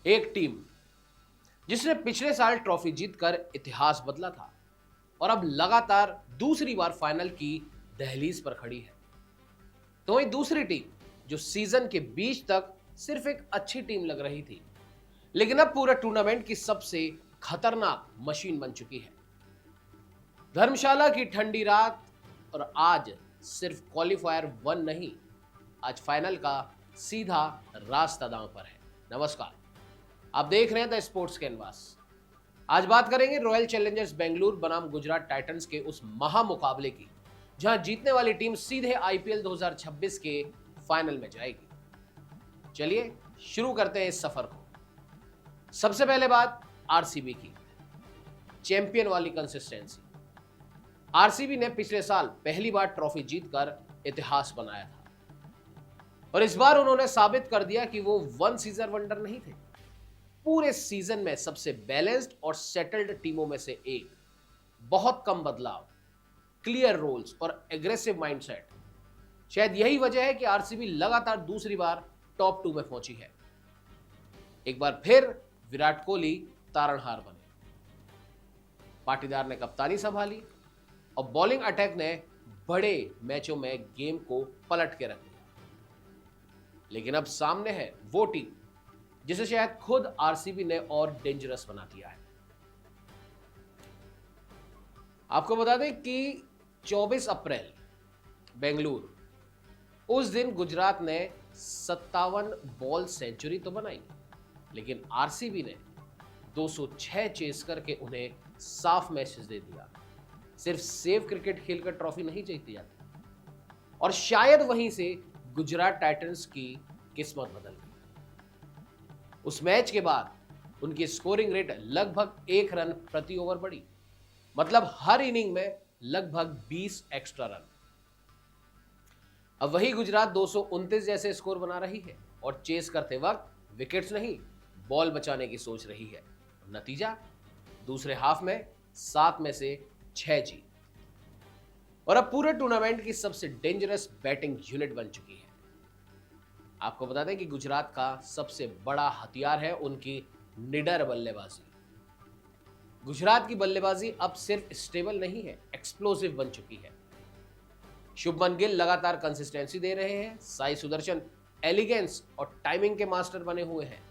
एक टीम जिसने पिछले साल ट्रॉफी जीतकर इतिहास बदला था और अब लगातार दूसरी बार फाइनल की दहलीज पर खड़ी है। तो वहीं दूसरी टीम जो सीजन के बीच तक सिर्फ एक अच्छी टीम लग रही थी, लेकिन अब पूरे टूर्नामेंट की सबसे खतरनाक मशीन बन चुकी है। धर्मशाला की ठंडी रात और आज सिर्फ क्वालिफायर 1 नहीं, आज फाइनल का सीधा रास्ता दांव पर है। नमस्कार, आप देख रहे हैं द स्पोर्ट्स कैनवास। आज बात करेंगे रॉयल चैलेंजर्स बेंगलुरु बनाम गुजरात टाइटंस के उस महामुकाबले की, जहां जीतने वाली टीम सीधे आईपीएल 2026 के फाइनल में जाएगी। चलिए शुरू करते हैं इस सफर को। सबसे पहले बात आरसीबी की, चैंपियन वाली कंसिस्टेंसी। आरसीबी ने पिछले साल पहली बार ट्रॉफी जीतकर इतिहास बनाया था और इस बार उन्होंने साबित कर दिया कि वो वन सीजन वंडर नहीं थे, पूरे सीजन में सबसे बैलेंस्ड और सेटल्ड टीमों में से एक। बहुत कम बदलाव, क्लियर रोल्स और एग्रेसिव माइंडसेट। शायद यही वजह है कि आरसीबी लगातार दूसरी बार टॉप 2 में पहुंची है। एक बार फिर विराट कोहली तारणहार बने, पाटीदार ने कप्तानी संभाली और बॉलिंग अटैक ने बड़े मैचों में गेम को पलट के रख दिया। लेकिन अब सामने है वो टीम जिसे शायद खुद आरसीबी ने और डेंजरस बना दिया है। आपको बता दें कि 24 अप्रैल बेंगलुरु, उस दिन गुजरात ने 57 बॉल सेंचुरी तो बनाई, लेकिन आरसीबी ने 206 चेस करके उन्हें साफ मैसेज दे दिया। सिर्फ सेव क्रिकेट खेलकर ट्रॉफी नहीं जीती जाती। और शायद वहीं से गुजरात टाइटंस की किस्मत बदल गई। उस मैच के बाद उनकी स्कोरिंग रेट लगभग 1 रन प्रति ओवर बढ़ी, मतलब हर इनिंग में लगभग 20 एक्स्ट्रा रन। अब वही गुजरात 229 जैसे स्कोर बना रही है और चेस करते वक्त विकेट्स नहीं, बॉल बचाने की सोच रही है। नतीजा, दूसरे हाफ में 7 में से 6 जीत और अब पूरे टूर्नामेंट की सबसे डेंजरस बैटिंग यूनिट बन चुकी है। आपको बता दें कि गुजरात का सबसे बड़ा हथियार है उनकी निडर बल्लेबाजी। गुजरात की बल्लेबाजी अब सिर्फ स्टेबल नहीं है, एक्सप्लोसिव बन चुकी है। शुभमन गिल लगातार कंसिस्टेंसी दे रहे हैं, साई सुदर्शन एलिगेंस और टाइमिंग के मास्टर बने हुए हैं।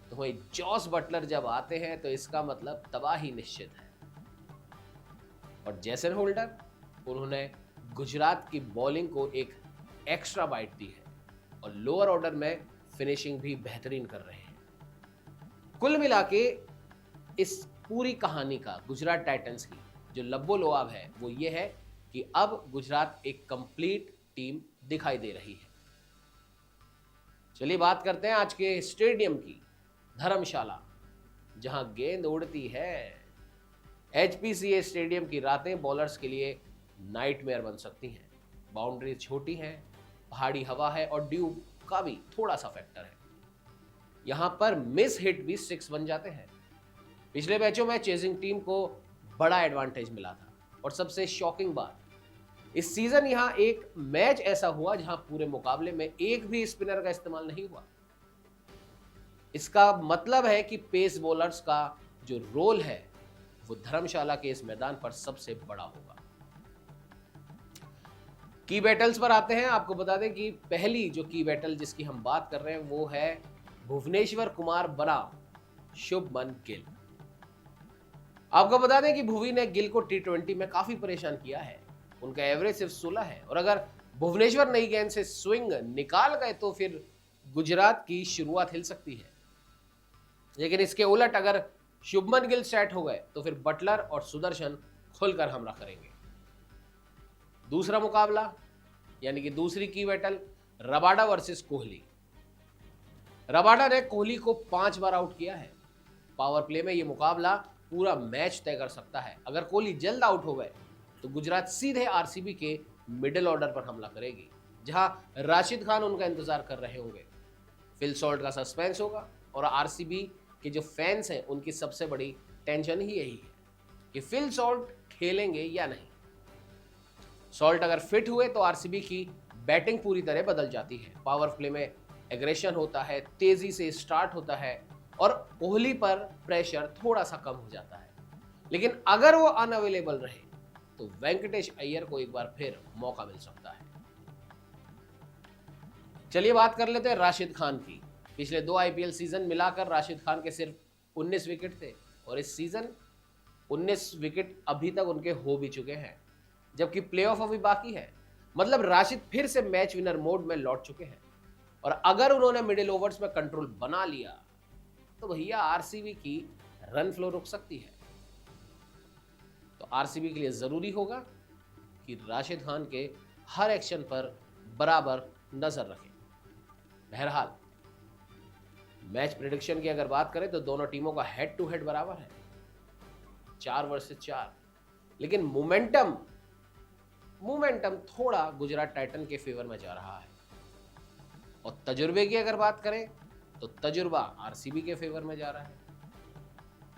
तो वही जॉस बटलर जब आते हैं तो इसका मतलब तबाही निश्चित है। और जेसन होल्डर, उन्होंने गुजरात की बॉलिंग को एक एक्स्ट्रा बाइट दी है और लोअर ऑर्डर में फिनिशिंग भी बेहतरीन कर रहे हैं। कुल मिला के इस पूरी कहानी का गुजरात टाइटंस की जो लब्बो लुआब है वो ये है कि अब गुजरात एक कंप्लीट टीम दिखाई दे रही है। चलिए बात करते हैं आज के स्टेडियम की, धर्मशाला, जहां गेंद उड़ती है। एचपीसीए स्टेडियम की रातें बॉलर्स के लिए नाइटमेयर बन सकती हैं। बाउंड्री छोटी है, पहाड़ी हवा है और ड्यू का भी थोड़ा सा फैक्टर है। यहां पर मिस हिट भी 6 बन जाते हैं। पिछले मैचों में चेजिंग टीम को बड़ा एडवांटेज मिला था और सबसे शॉकिंग बात, इस सीजन यहां एक मैच ऐसा हुआ जहां पूरे मुकाबले में एक भी स्पिनर का इस्तेमाल नहीं हुआ। इसका मतलब है कि पेस बॉलर्स का जो रोल है वो धर्मशाला के इस मैदान पर सबसे बड़ा होगा। की बैटल्स पर आते हैं। आपको बता दें कि पहली जो की बैटल जिसकी हम बात कर रहे हैं वो है भुवनेश्वर कुमार बनाम शुभमन गिल। आपको बता दें कि भुवी ने गिल को टी20 में काफी परेशान किया है। उनका एवरेज सिर्फ 16 है और अगर भुवनेश्वर नई गेंद से स्विंग निकाल गए तो फिर गुजरात की शुरुआत हिल सकती है। लेकिन इसके उलट अगर शुभमन गिल सेट हो गए तो फिर बटलर और सुदर्शन खुलकर हमला करेंगे। दूसरा मुकाबला यानी कि दूसरी की battle, Rabada versus Kohli. Rabada ने कोहली को 5 बार आउट किया है। पावर प्ले में यह मुकाबला पूरा मैच तय कर सकता है। अगर कोहली जल्द आउट हो गए तो गुजरात सीधे आरसीबी के मिडिल ऑर्डर पर हमला करेगी, जहां राशिद खान उनका इंतजार कर रहे होंगे। फिल सॉल्ट का सस्पेंस होगा और आरसीबी के जो फैंस हैं उनकी सबसे बड़ी टेंशन ही यही है कि फिल सॉल्ट खेलेंगे या नहीं। सॉल्ट अगर फिट हुए तो आरसीबी की बैटिंग पूरी तरह बदल जाती है। पावर प्ले में एग्रेशन होता है, तेजी से स्टार्ट होता है और कोहली पर प्रेशर थोड़ा सा कम हो जाता है। लेकिन अगर वो अनअवेलेबल रहे तो वेंकटेश अय्यर को एक बार फिर मौका मिल सकता है। चलिए बात कर लेते हैं राशिद खान की। पिछले 2 आईपीएल सीजन मिलाकर राशिद खान के सिर्फ 19 विकेट थे और इस सीजन 19 विकेट अभी तक उनके हो भी चुके हैं, जबकि प्लेऑफ अभी बाकी है। मतलब राशिद फिर से मैच विनर मोड में लौट चुके हैं और अगर उन्होंने मिडिल ओवर्स में कंट्रोल बना लिया तो भैया आरसीबी की रन फ्लो रुक सकती है। तो आरसीबी के लिए जरूरी होगा कि राशिद खान के हर एक्शन पर बराबर नजर रखें। बहरहाल मैच प्रेडिक्शन की अगर बात करें तो दोनों टीमों का हेड टू हेड बराबर है, 4 वर्सेस 4, लेकिन मोमेंटम थोड़ा गुजरात टाइटन के फेवर में जा रहा है। और तजुर्बे की अगर बात करें तो तजुर्बा आरसीबी के फेवर में जा रहा है।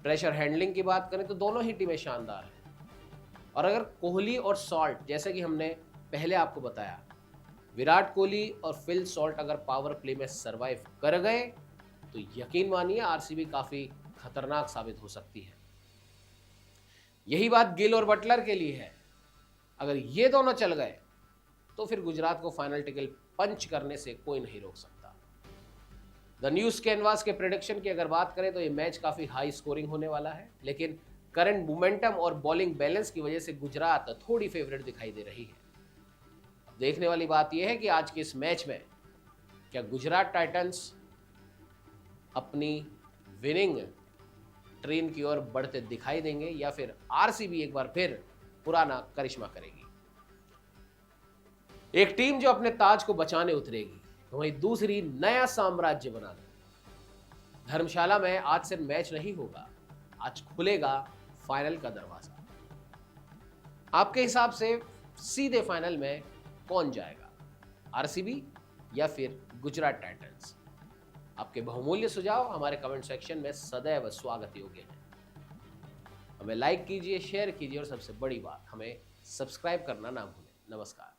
प्रेशर हैंडलिंग की बात करें तो दोनों ही टीमें शानदार हैं। और अगर कोहली और सॉल्ट, जैसे कि हमने पहले आपको बताया, विराट कोहली और फिल सॉल्ट अगर पावर प्ले में सरवाइव कर गए तो यकीन मानिए आरसीबी काफी खतरनाक साबित हो सकती है। यही बात गिल और बटलर के लिए है। अगर ये दोनों चल गए तो फिर गुजरात को फाइनल टिकट पंच करने से कोई नहीं रोक सकता। द न्यूज कैनवास के प्रेडिक्शन की अगर बात करें तो ये मैच काफी हाई स्कोरिंग होने वाला है, लेकिन करंट मोमेंटम और बॉलिंग बैलेंस की वजह से गुजरात थोड़ी फेवरेट दिखाई दे रही है। देखने वाली बात यह है कि आज के इस मैच में क्या गुजरात टाइटंस अपनी विनिंग ट्रेन की ओर बढ़ते दिखाई देंगे या फिर आरसीबी एक बार फिर पुराना करिश्मा करेगी। एक टीम जो अपने ताज को बचाने उतरेगी, वहीं दूसरी नया साम्राज्य बनाने। धर्मशाला में आज से मैच नहीं होगा, आज खुलेगा फाइनल का दरवाजा। आपके हिसाब से सीधे फाइनल में कौन जाएगा, आरसीबी या फिर गुजरात टाइटंस? आपके बहुमूल्य सुझाव हमारे कमेंट सेक्शन में सदैव स्वागत योग्य हैं। हमें लाइक कीजिए, शेयर कीजिए और सबसे बड़ी बात, हमें सब्सक्राइब करना ना भूलें। नमस्कार।